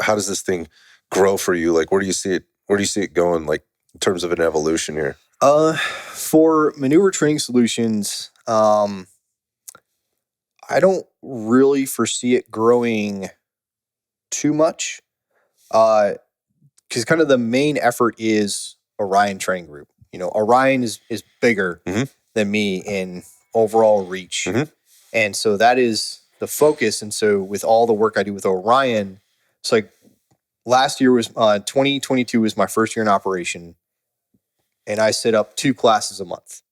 how does this thing grow for you? Like, where do you see it going, like, in terms of an evolution here? For maneuver training solutions, I don't really foresee it growing too much. Because kind of the main effort is Orion Training Group. Orion is bigger than me in overall reach. And so that is the focus. And so with all the work I do with Orion, it's like last year was 2022 was my first year in operation. And I set up 2 classes a month.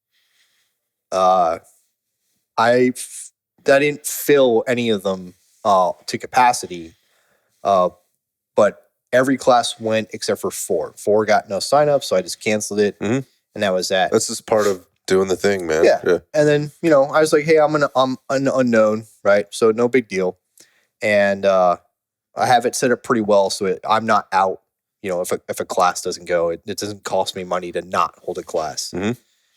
I didn't fill any of them to capacity, but every class went except for 4. 4 got no sign-up, so I just canceled it, and that was that. That's just part of doing the thing, man. Yeah. And then, I was like, hey, I'm an unknown, right? So no big deal. And I have it set up pretty well, so I'm not out. If a class doesn't go, it doesn't cost me money to not hold a class.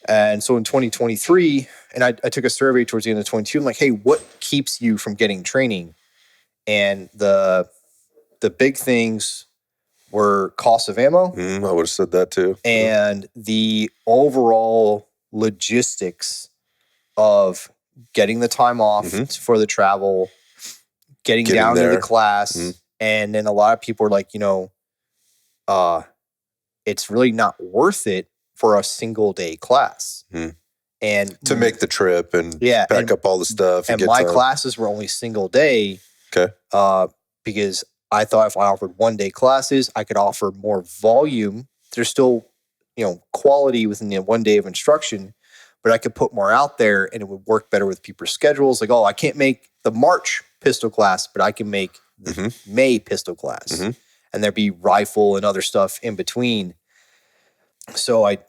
And so in 2023, and I took a survey towards the end of 22. I'm like, hey, what keeps you from getting training? And the big things were cost of ammo. I would have said that too. And the overall logistics of getting the time off for the travel, getting down to the class. And then a lot of people are like, it's really not worth it for a single day class. And to make the trip and pack up all the stuff. And my classes were only single day. Okay. Because I thought if I offered 1 day classes, I could offer more volume. There's still, quality within the 1 day of instruction, but I could put more out there and it would work better with people's schedules. Like, I can't make the March pistol class, but I can make the May pistol class. And there'd be rifle and other stuff in between. So I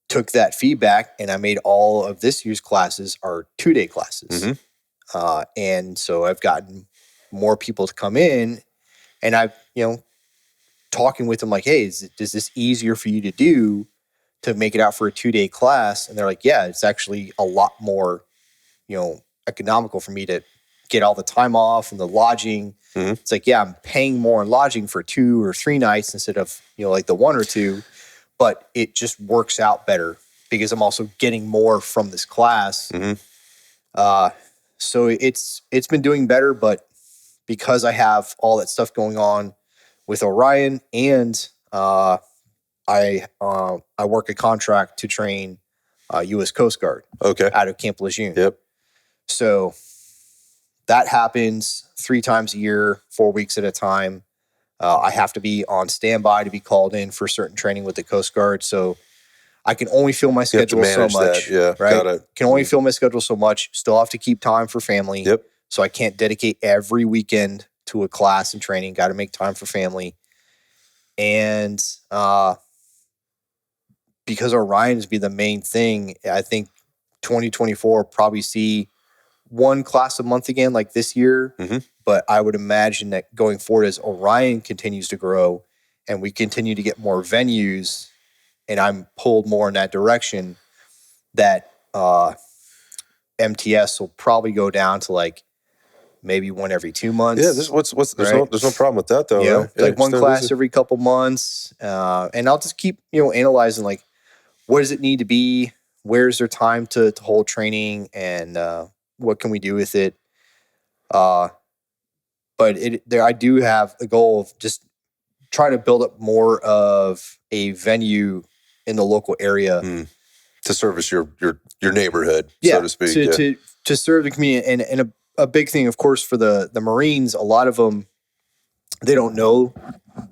took that feedback and I made all of this year's classes are 2 day classes. And so I've gotten more people to come in, and I've, talking with them like, hey, is this easier for you to do to make it out for a 2 day class? And they're like, yeah, it's actually a lot more, economical for me to get all the time off and the lodging. It's like, yeah, I'm paying more in lodging for 2 or 3 nights instead of, like the 1 or 2, but it just works out better because I'm also getting more from this class. So it's been doing better, but because I have all that stuff going on with Orion, and I work a contract to train U.S. Coast Guard out of Camp Lejeune. So that happens 3 times a year, 4 weeks at a time. I have to be on standby to be called in for certain training with the Coast Guard. So I can only fill my schedule so much. Right? Can only fill my schedule so much. Still have to keep time for family. So I can't dedicate every weekend to a class and training. Got to make time for family. And because Orion's be the main thing, I think 2024 probably see 1 class a month again, like this year. But I would imagine that going forward, as Orion continues to grow and we continue to get more venues, and I'm pulled more in that direction, that MTS will probably go down to like maybe 1 every 2 months. Yeah, there's no problem with that though. Right? Like 1 class every couple months, and I'll just keep analyzing like what does it need to be, where's there time to hold training, and what can we do with it. But I do have the goal of just trying to build up more of a venue in the local area to service your neighborhood, so to speak. To serve the community. And a big thing, of course, for the Marines, a lot of them, they don't know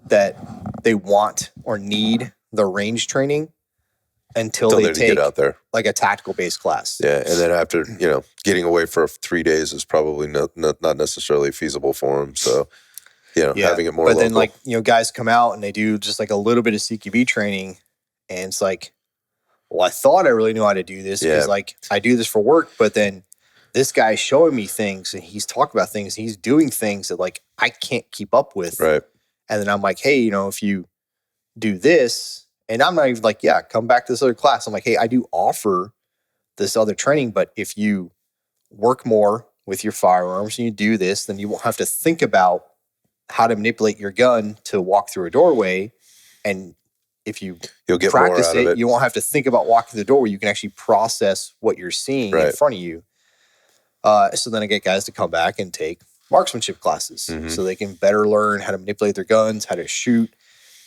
that they want or need the range training until they take get out there, like a tactical based class. Yeah, and then after getting away for 3 days is probably not necessarily feasible for them. So having it more. But local. then guys come out and they do just like a little bit of CQB training, and it's like, well, I thought I really knew how to do this because I do this for work, but then this guy's showing me things and he's talking about things, he's doing things that like I can't keep up with. Right. And then I'm like, hey, if you do this. And I'm not even like, yeah, come back to this other class. I'm like, hey, I do offer this other training, but if you work more with your firearms and you do this, then you won't have to think about how to manipulate your gun to walk through a doorway. And if you'll get practice more out of it, you won't have to think about walking through the doorway. You can actually process what you're seeing in front of you. So then I get guys to come back and take marksmanship classes so they can better learn how to manipulate their guns, how to shoot.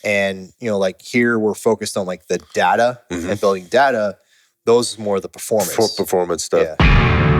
And, like here we're focused on like the data and building data. Those is more of the performance. Performance stuff. Yeah.